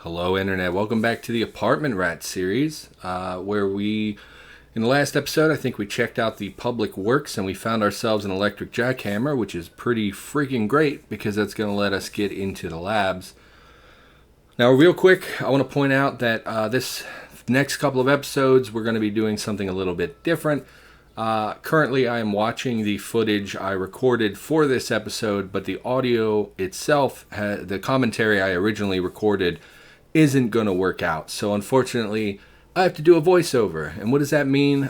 Hello, Internet. Welcome back to the Apartment Rat series, in the last episode, I think we checked out the public works and we found ourselves an electric jackhammer, which is pretty freaking great because that's going to let us get into the labs. Now, real quick, I want to point out that this next couple of episodes, we're going to be doing something a little bit different. Currently, I am watching the footage I recorded for this episode, but the audio itself, the commentary I originally recorded, isn't going to work out. So unfortunately, I have to do a voiceover. And what does that mean?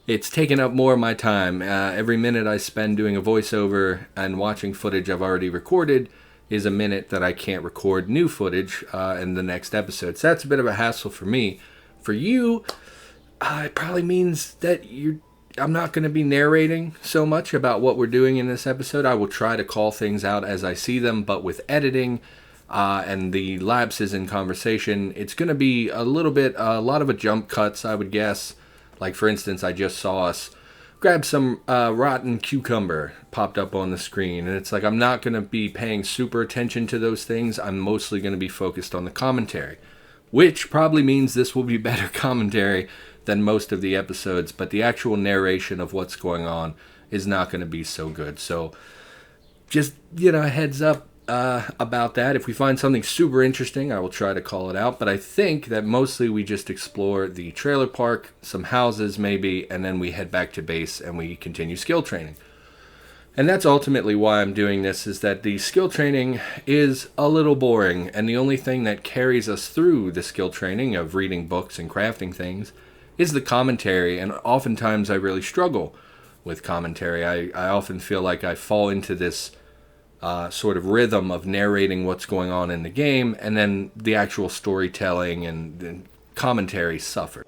It's taking up more of my time. Every minute I spend doing a voiceover and watching footage I've already recorded is a minute that I can't record new footage in the next episode. So that's a bit of a hassle for me. For you, it probably means that I'm not going to be narrating so much about what we're doing in this episode. I will try to call things out as I see them, but with editing and the lapses in conversation, it's going to be a lot of a jump cuts, I would guess. Like, for instance, I just saw us grab some rotten cucumber popped up on the screen, and it's like I'm not going to be paying super attention to those things. I'm mostly going to be focused on the commentary, which probably means this will be better commentary than most of the episodes, but the actual narration of what's going on is not going to be so good. So just, a heads up about that. If we find something super interesting, I will try to call it out, but I think that mostly we just explore the trailer park, some houses maybe, and then we head back to base and we continue skill training. And that's ultimately why I'm doing this, is that the skill training is a little boring, and the only thing that carries us through the skill training of reading books and crafting things is the commentary, and oftentimes I really struggle with commentary. I often feel like I fall into this sort of rhythm of narrating what's going on in the game, and then the actual storytelling and the commentary suffer.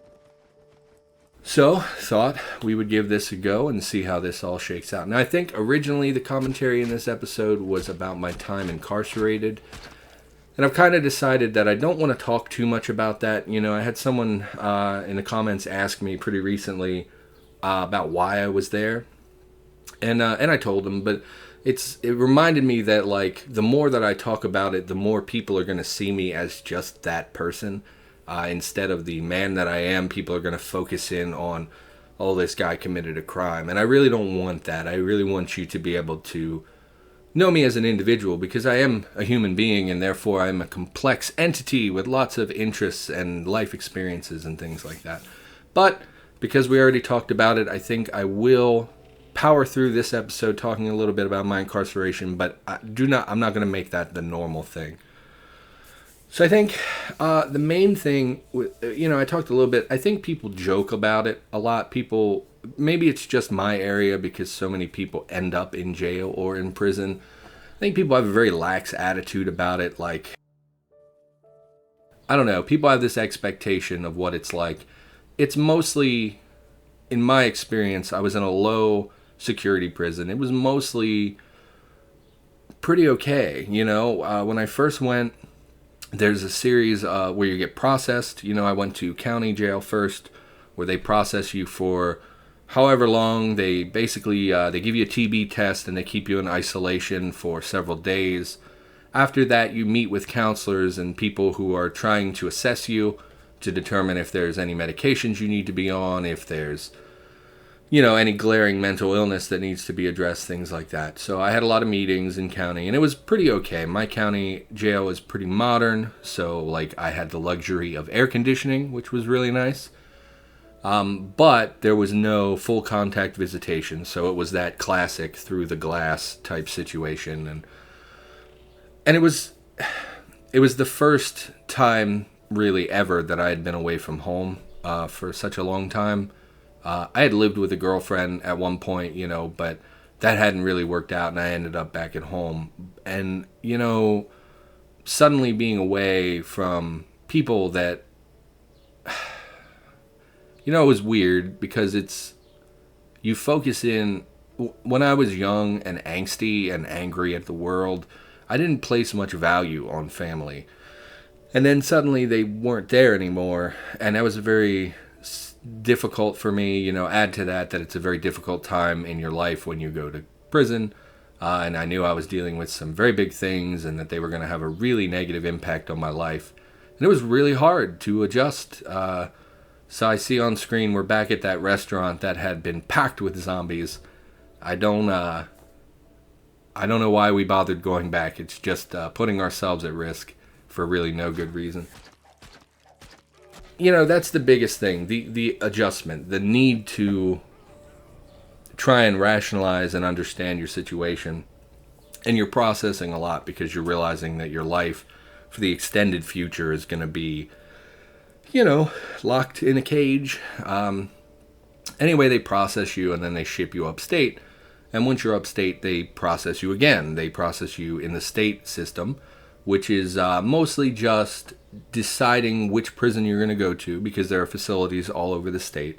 So, thought we would give this a go and see how this all shakes out. Now, I think originally the commentary in this episode was about my time incarcerated, and I've kind of decided that I don't want to talk too much about that. I had someone in the comments ask me pretty recently about why I was there, and I told them, but it reminded me that, like, the more that I talk about it, the more people are going to see me as just that person. Instead of the man that I am, people are going to focus in on, oh, this guy committed a crime. And I really don't want that. I really want you to be able to know me as an individual, because I am a human being, and therefore I'm a complex entity with lots of interests and life experiences and things like that. But because we already talked about it, I think I will power through this episode talking a little bit about my incarceration, but I'm not going to make that the normal thing. So I think the main thing, I talked a little bit, I think people joke about it a lot. Maybe it's just my area because so many people end up in jail or in prison. I think people have a very lax attitude about it. Like, I don't know, people have this expectation of what it's like. It's mostly, in my experience, I was in a low security prison. It was mostly pretty okay. When I first went, there's a series where you get processed. I went to county jail first, where they process you for however long. They basically they give you a TB test and they keep you in isolation for several days. After that, you meet with counselors and people who are trying to assess you to determine if there's any medications you need to be on, if there's any glaring mental illness that needs to be addressed, things like that. So I had a lot of meetings in county, and it was pretty okay. My county jail is pretty modern, so I had the luxury of air conditioning, which was really nice. But there was no full contact visitation, so it was that classic through the glass type situation, and it was the first time really ever that I had been away from home for such a long time. I had lived with a girlfriend at one point, but that hadn't really worked out, and I ended up back at home. And, suddenly being away from people that, it was weird because you focus in. When I was young and angsty and angry at the world, I didn't place much value on family. And then suddenly they weren't there anymore, and that was very difficult for me. Add to that it's a very difficult time in your life when you go to prison. and I knew I was dealing with some very big things and that they were going to have a really negative impact on my life. And it was really hard to adjust. So I see on screen we're back at that restaurant that had been packed with zombies. I don't know why we bothered going back. It's just putting ourselves at risk for really no good reason. That's the biggest thing, the adjustment, the need to try and rationalize and understand your situation. And you're processing a lot because you're realizing that your life for the extended future is going to be, locked in a cage. Anyway, they process you and then they ship you upstate. And once you're upstate, they process you again. They process you in the state system, which is mostly just deciding which prison you're going to go to, because there are facilities all over the state.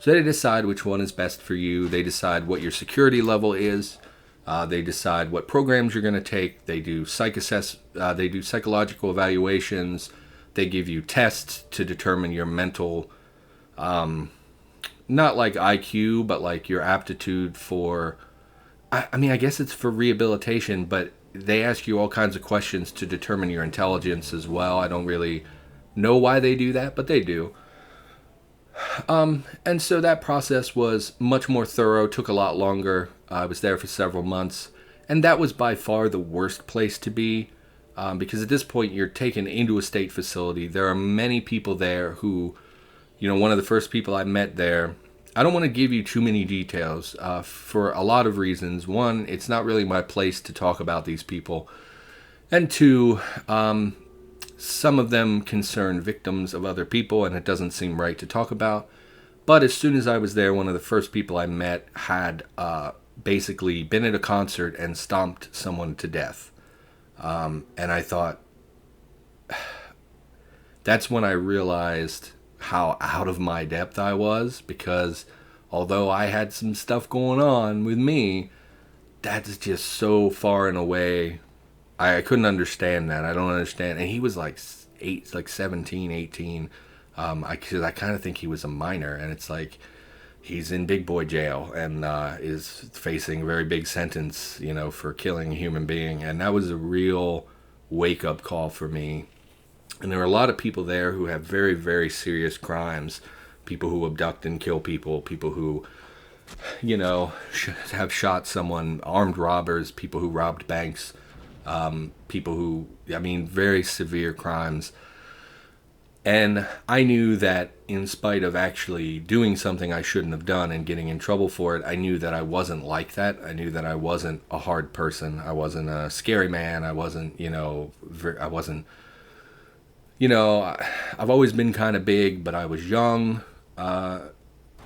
So they decide which one is best for you. They decide what your security level is. They decide what programs you're going to take. They do they do psychological evaluations. They give you tests to determine your mental, not like IQ, but like your aptitude for, I guess it's for rehabilitation, but they ask you all kinds of questions to determine your intelligence as well. I don't really know why they do that, but they do. And so that process was much more thorough, took a lot longer. I was there for several months, and that was by far the worst place to be, because at this point you're taken into a state facility. There are many people there who, one of the first people I met there, I don't want to give you too many details for a lot of reasons. One, it's not really my place to talk about these people. And two, some of them concern victims of other people, and it doesn't seem right to talk about. But as soon as I was there, one of the first people I met had basically been at a concert and stomped someone to death. And I thought, that's when I realized how out of my depth I was, because although I had some stuff going on with me, that's just so far and away. I couldn't understand that. I don't understand. And he was like 17, 18. Because I kind of think he was a minor, and it's like he's in big boy jail and is facing a very big sentence, for killing a human being. And that was a real wake up call for me. And there are a lot of people there who have very, very serious crimes. People who abduct and kill people. People who, have shot someone. Armed robbers. People who robbed banks. People who, very severe crimes. And I knew that in spite of actually doing something I shouldn't have done and getting in trouble for it, I knew that I wasn't like that. I knew that I wasn't a hard person. I wasn't a scary man. I wasn't, I've always been kind of big, but I was young, so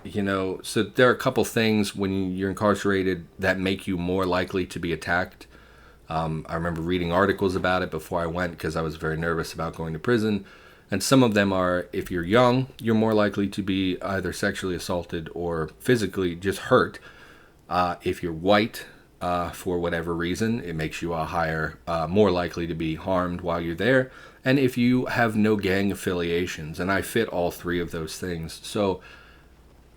there are a couple things when you're incarcerated that make you more likely to be attacked. I remember reading articles about it before I went because I was very nervous about going to prison. And some of them are, if you're young, you're more likely to be either sexually assaulted or physically just hurt. If you're white, for whatever reason, it makes you more likely to be harmed while you're there. And if you have no gang affiliations, and I fit all three of those things. So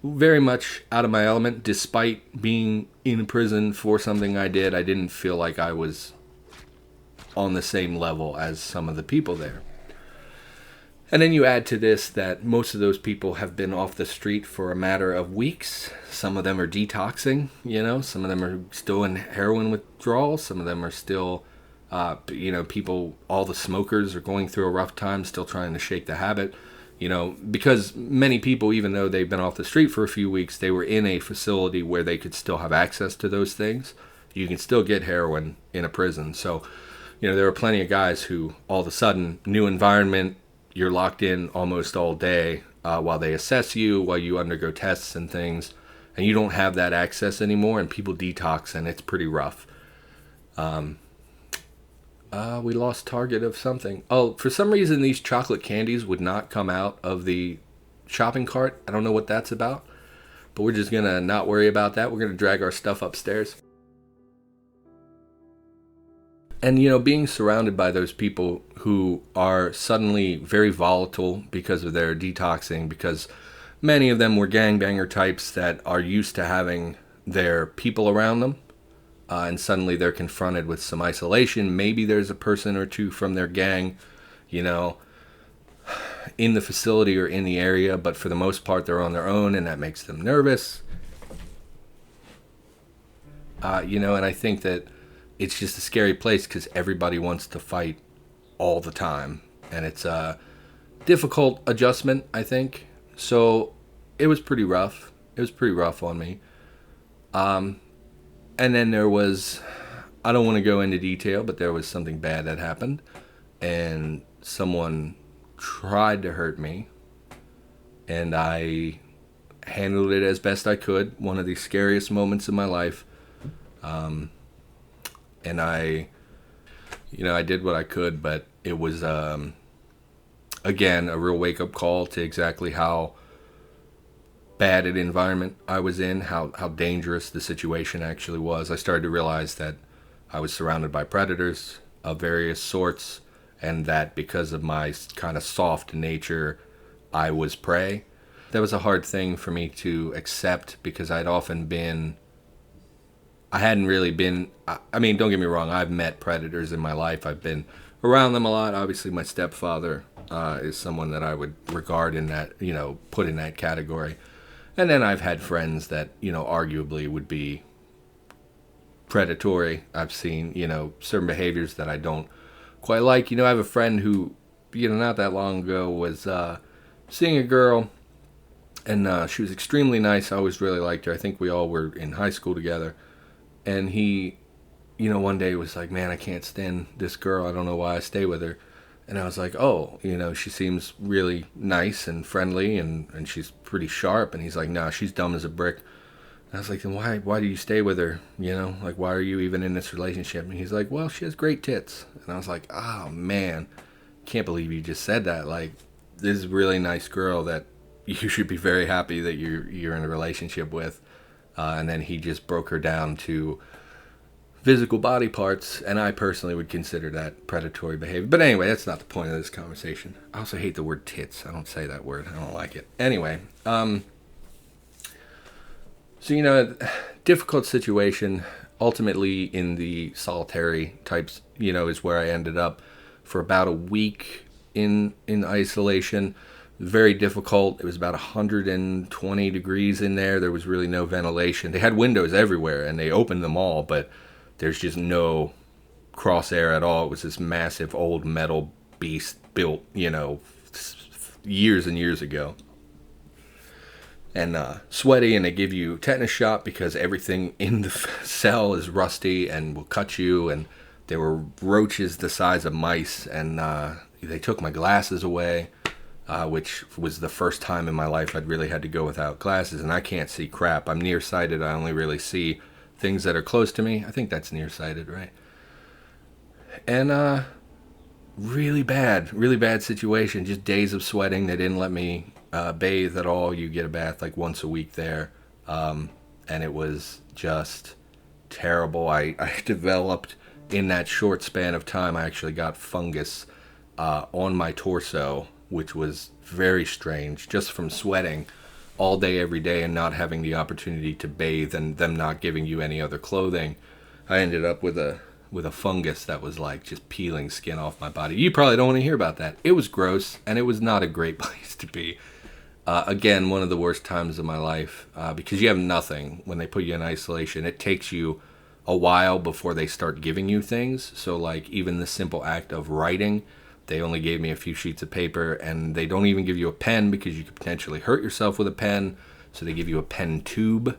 very much out of my element, despite being in prison for something I did, I didn't feel like I was on the same level as some of the people there. And then you add to this that most of those people have been off the street for a matter of weeks. Some of them are detoxing, some of them are still in heroin withdrawal. Some of them are still, people, all the smokers are going through a rough time, still trying to shake the habit, because many people, even though they've been off the street for a few weeks, they were in a facility where they could still have access to those things. You can still get heroin in a prison. So, there are plenty of guys who all of a sudden, new environment, you're locked in almost all day while they assess you, while you undergo tests and things, and you don't have that access anymore, and people detox, and it's pretty rough. We lost target of something. Oh, for some reason, these chocolate candies would not come out of the shopping cart. I don't know what that's about, but we're just going to not worry about that. We're going to drag our stuff upstairs. And, being surrounded by those people who are suddenly very volatile because of their detoxing, because many of them were gangbanger types that are used to having their people around them. and suddenly they're confronted with some isolation. Maybe there's a person or two from their gang, you know, in the facility or in the area, but for the most part they're on their own, and that makes them nervous. And I think that it's just a scary place because everybody wants to fight all the time, and it's a difficult adjustment, I think. So it was pretty rough. It was pretty rough on me. And then there was, I don't want to go into detail, but there was something bad that happened, and someone tried to hurt me, and I handled it as best I could. One of the scariest moments in my life. And I did what I could, but it was, again, a real wake-up call to exactly how bad an environment I was in, how dangerous the situation actually was. I started to realize that I was surrounded by predators of various sorts, and that because of my kind of soft nature, I was prey. That was a hard thing for me to accept because I hadn't really been, I mean, don't get me wrong, I've met predators in my life. I've been around them a lot. Obviously, my stepfather is someone that I would regard in that, put in that category. And then I've had friends that, arguably would be predatory. I've seen, certain behaviors that I don't quite like. I have a friend who, not that long ago was seeing a girl, and she was extremely nice. I always really liked her. I think we all were in high school together. And he, one day was like, man, I can't stand this girl. I don't know why I stay with her. And I was like, oh, she seems really nice and friendly, and she's pretty sharp. And he's like, nah, she's dumb as a brick. And I was like, then why do you stay with her? Like, why are you even in this relationship? And he's like, well, she has great tits. And I was like, oh, man, can't believe you just said that. Like, this is a really nice girl that you should be very happy that you're in a relationship with. And then he just broke her down to physical body parts, and I personally would consider that predatory behavior. But anyway, that's not the point of this conversation. I also hate the word tits. I don't say that word. I don't like it. Anyway, difficult situation. Ultimately, in the solitary types, is where I ended up for about a week in isolation. Very difficult. It was about 120 degrees in there. There was really no ventilation. They had windows everywhere, and they opened them all, but there's just no cross air at all. It was this massive old metal beast built, years and years ago. And sweaty, and they give you tetanus shot because everything in the cell is rusty and will cut you. And there were roaches the size of mice, and they took my glasses away, which was the first time in my life I'd really had to go without glasses. And I can't see crap. I'm nearsighted. I only really see things that are close to me. I think that's nearsighted, right? And really bad situation. Just days of sweating. They didn't let me bathe at all. You get a bath like once a week there. And it was just terrible. I developed, in that short span of time, I actually got fungus on my torso, which was very strange, just from sweating all day, every day, and not having the opportunity to bathe, and them not giving you any other clothing. I ended up with a fungus that was like just peeling skin off my body. You probably don't want to hear about that. It was gross, and it was not a great place to be. Again, one of the worst times of my life, because you have nothing when they put you in isolation. It takes you a while before they start giving you things. So like even the simple act of writing, they only gave me a few sheets of paper, and they don't even give you a pen because you could potentially hurt yourself with a pen. So they give you a pen tube,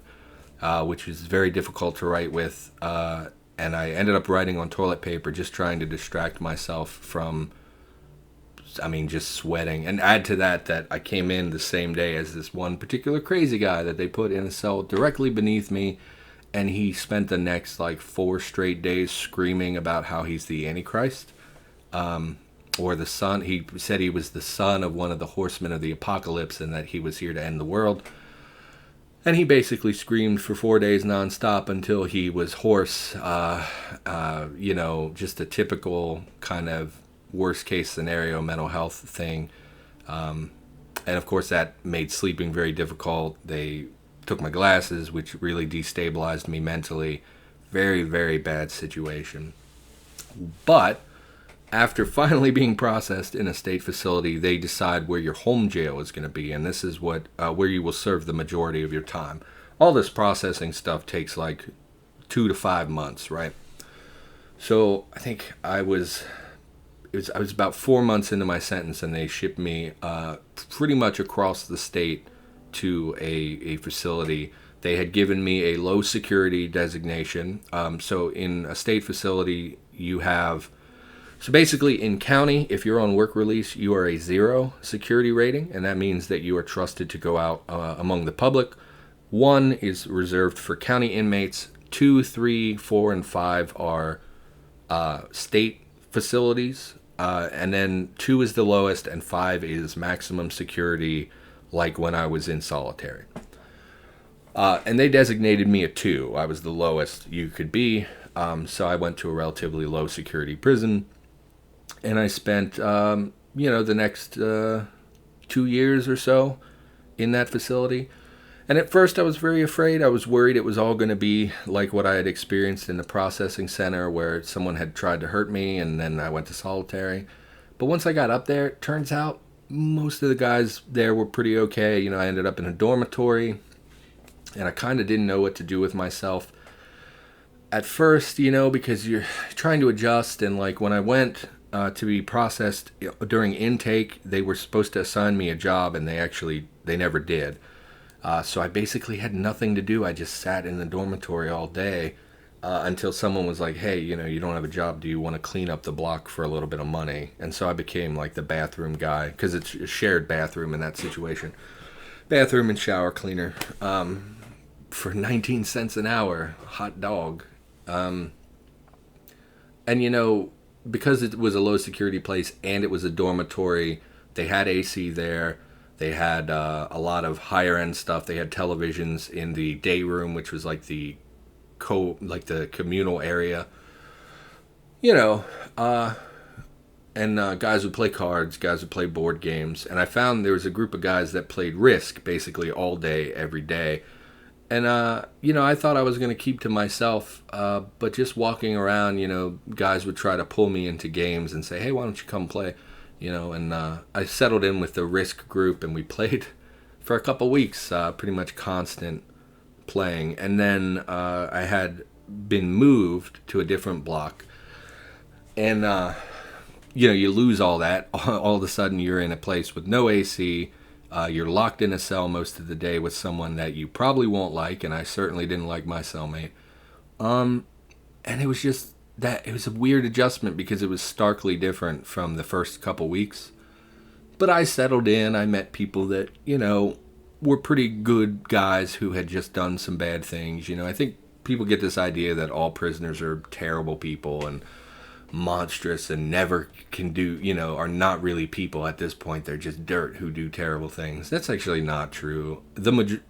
which is very difficult to write with. And I ended up writing on toilet paper, just trying to distract myself from, just sweating. And add to that I came in the same day as this one particular crazy guy that they put in a cell directly beneath me. And he spent the next 4 straight days screaming about how he's the Antichrist. Or the son. He said he was the son of one of the horsemen of the apocalypse, and that he was here to end the world. And he basically screamed for 4 days nonstop until he was hoarse. Just a typical kind of worst case scenario mental health thing. And of course that made sleeping very difficult. They took my glasses, which really destabilized me mentally. Very, very bad situation. But after finally being processed in a state facility, they decide where your home jail is going to be, and this is what where you will serve the majority of your time. All this processing stuff takes like 2 to 5 months, right? So I think I was about 4 months into my sentence, and they shipped me pretty much across the state to a facility. They had given me a low security designation. So in a state facility, you have, so basically in county, if you're on work release, you are a 0 security rating, and that means that you are trusted to go out among the public. 1 is reserved for county inmates. 2, 3, 4, and 5 are state facilities. And then 2 is the lowest, and 5 is maximum security, like when I was in solitary. And they designated me a 2. I was the lowest you could be. So I went to a relatively low security prison, and I spent, the next 2 years or so in that facility. And at first I was very afraid. I was worried it was all going to be like what I had experienced in the processing center, where someone had tried to hurt me and then I went to solitary. But once I got up there, it turns out most of the guys there were pretty okay. I ended up in a dormitory, and I kind of didn't know what to do with myself at first, because you're trying to adjust. And like when I went to be processed during intake, they were supposed to assign me a job, and they never did. So I basically had nothing to do. I just sat in the dormitory all day until someone was like, hey, you don't have a job. Do you want to clean up the block for a little bit of money? And so I became like the bathroom guy, because it's a shared bathroom in that situation. Bathroom and shower cleaner for 19 cents an hour. Hot dog. And, because it was a low security place and it was a dormitory, they had AC there. They had a lot of higher end stuff. They had televisions in the day room, which was like the communal area. And guys would play cards, guys would play board games. And I found there was a group of guys that played Risk basically all day, every day. And, I thought I was going to keep to myself. But just walking around, guys would try to pull me into games and say, hey, why don't you come play? And I settled in with the Risk group, and we played for a couple weeks, pretty much constant playing. And then I had been moved to a different block. And, you lose all that. All of a sudden, you're in a place with no AC. You're locked in a cell most of the day with someone that you probably won't like, and I certainly didn't like my cellmate. And it was just that it was a weird adjustment, because it was starkly different from the first couple weeks. But I settled in. I met people that, were pretty good guys who had just done some bad things. I think people get this idea that all prisoners are terrible people and monstrous and never can do, are not really people at this point. They're just dirt who do terrible things. That's actually not true.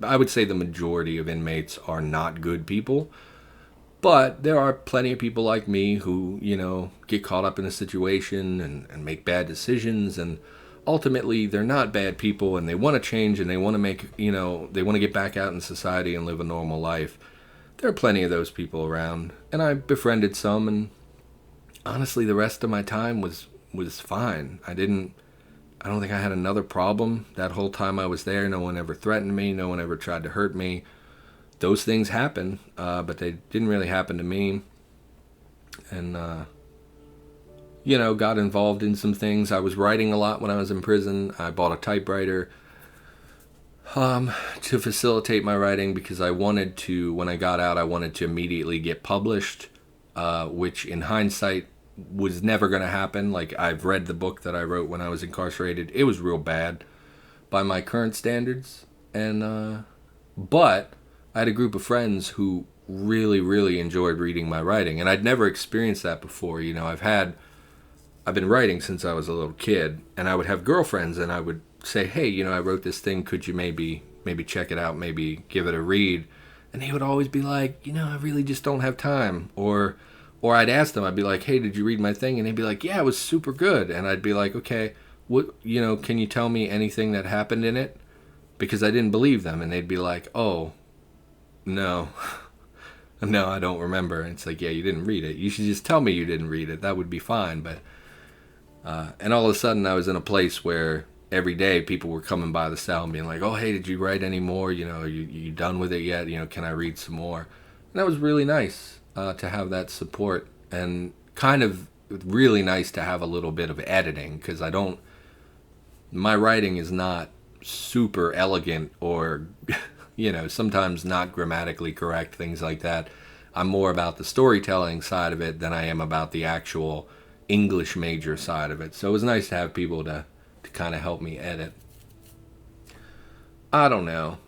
I would say the majority of inmates are not good people. But there are plenty of people like me who, get caught up in a situation and make bad decisions. And ultimately, they're not bad people, and they want to change, and they want to make, they want to get back out in society and live a normal life. There are plenty of those people around. And I befriended some, and honestly, the rest of my time was fine. I don't think I had another problem that whole time I was there. No one ever threatened me. No one ever tried to hurt me. Those things happen, but they didn't really happen to me. And, got involved in some things. I was writing a lot when I was in prison. I bought a typewriter to facilitate my writing, because I wanted to, when I got out, I wanted to immediately get published, which in hindsight was never going to happen. Like, I've read the book that I wrote when I was incarcerated. It was real bad by my current standards. And, but I had a group of friends who really, really enjoyed reading my writing, and I'd never experienced that before. I've been writing since I was a little kid, and I would have girlfriends, and I would say, hey, I wrote this thing. Could you maybe check it out, maybe give it a read? And they would always be like, I really just don't have time. Or I'd ask them, I'd be like, hey, did you read my thing? And they'd be like, yeah, it was super good. And I'd be like, okay, what, can you tell me anything that happened in it? Because I didn't believe them, and they'd be like, oh, no. No, I don't remember. It's like, yeah, you didn't read it. You should just tell me you didn't read it. That would be fine. But and all of a sudden, I was in a place where every day people were coming by the cell and being like, "Oh, hey, did you write any more? You done with it yet? Can I read some more?" And that was really nice to have that support, and kind of really nice to have a little bit of editing, because my writing is not super elegant, or sometimes not grammatically correct, things like that. I'm more about the storytelling side of it than I am about the actual English major side of it. So it was nice to have people to kind of help me edit. I don't know.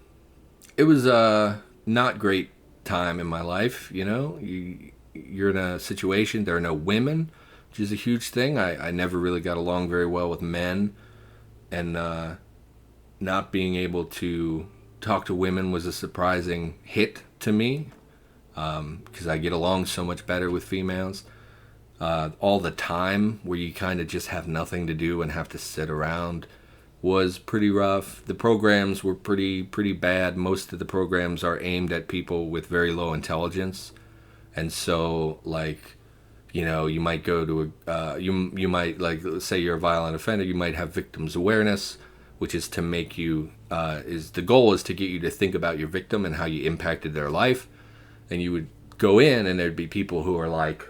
It was a not great time in my life, You're in a situation, there are no women, which is a huge thing. I never really got along very well with men, and not being able to talk to women was a surprising hit to me, because I get along so much better with females. All the time where you kind of just have nothing to do and have to sit around was pretty rough. The programs were pretty bad. Most of the programs are aimed at people with very low intelligence, and so you might go to you might, like, let's say you're a violent offender, you might have victims awareness, which is to make you the goal is to get you to think about your victim and how you impacted their life. And you would go in and there'd be people who are like,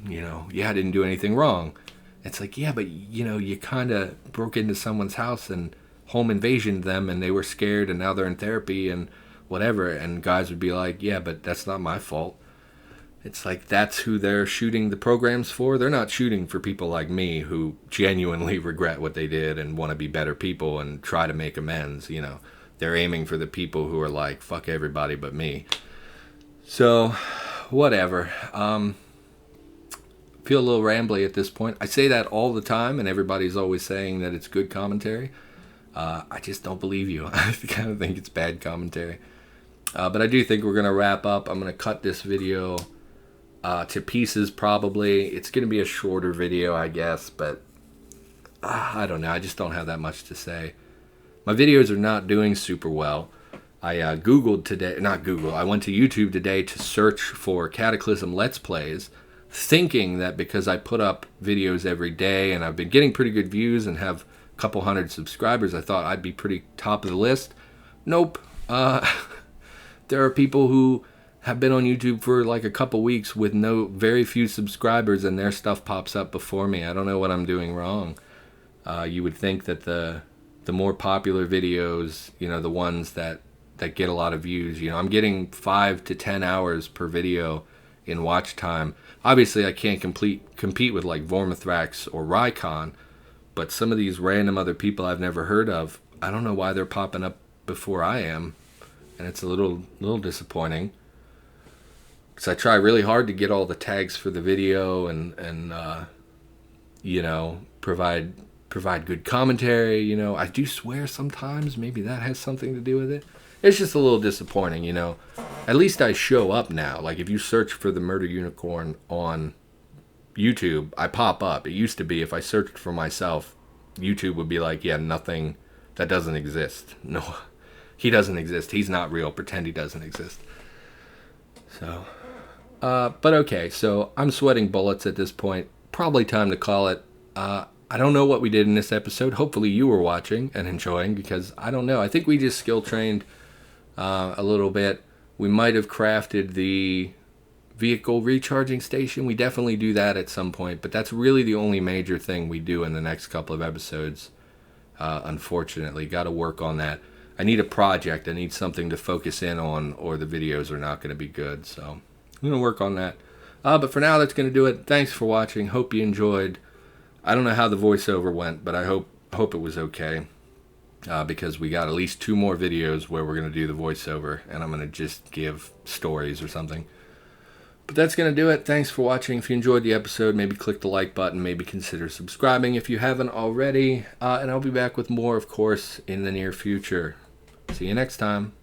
yeah, I didn't do anything wrong. It's like, yeah, but you kind of broke into someone's house and home invasioned them, and they were scared, and now they're in therapy and whatever. And guys would be like, yeah, but that's not my fault. It's like, that's who they're shooting the programs for. They're not shooting for people like me who genuinely regret what they did and want to be better people and try to make amends. They're aiming for the people who are like, fuck everybody but me. So, whatever. Feel a little rambly at this point. I say that all the time, and everybody's always saying that it's good commentary. I just don't believe you. I kind of think it's bad commentary. But I do think we're going to wrap up. I'm going to cut this video to pieces, probably. It's going to be a shorter video, I guess, but I don't know. I just don't have that much to say. My videos are not doing super well. I Googled today, not Google, I went to YouTube today to search for Cataclysm Let's Plays, thinking that because I put up videos every day and I've been getting pretty good views and have a couple hundred subscribers, I thought I'd be pretty top of the list. Nope. There are people who have been on YouTube for like a couple weeks with very few subscribers, and their stuff pops up before me. I don't know what I'm doing wrong. You would think that the more popular videos, the ones that get a lot of views, I'm getting 5 to 10 hours per video in watch time. Obviously, I can't compete with like Vormithrax or Rykon, but some of these random other people I've never heard of, I don't know why they're popping up before I am, and it's a little disappointing. Because I try really hard to get all the tags for the video and provide good commentary. I do swear sometimes. Maybe that has something to do with it. It's just a little disappointing, At least I show up now. Like, if you search for TheMurderUnicorn on YouTube, I pop up. It used to be if I searched for myself, YouTube would be like, yeah, nothing, that doesn't exist. No, he doesn't exist. He's not real. Pretend he doesn't exist. So, but okay, so I'm sweating bullets at this point. Probably time to call it. I don't know what we did in this episode. Hopefully you were watching and enjoying, because I don't know. I think we just skill trained a little bit. We might have crafted the vehicle recharging station. We definitely do that at some point, but that's really the only major thing we do in the next couple of episodes. Unfortunately, got to work on that. I need a project. I need something to focus in on, or the videos are not going to be good. So I'm going to work on that. But for now, that's going to do it. Thanks for watching. Hope you enjoyed. I don't know how the voiceover went, but I hope it was okay. Because we got at least 2 more videos where we're going to do the voiceover, and I'm going to just give stories or something. But that's going to do it. Thanks for watching. If you enjoyed the episode, maybe click the like button. Maybe consider subscribing if you haven't already. And I'll be back with more, of course, in the near future. See you next time.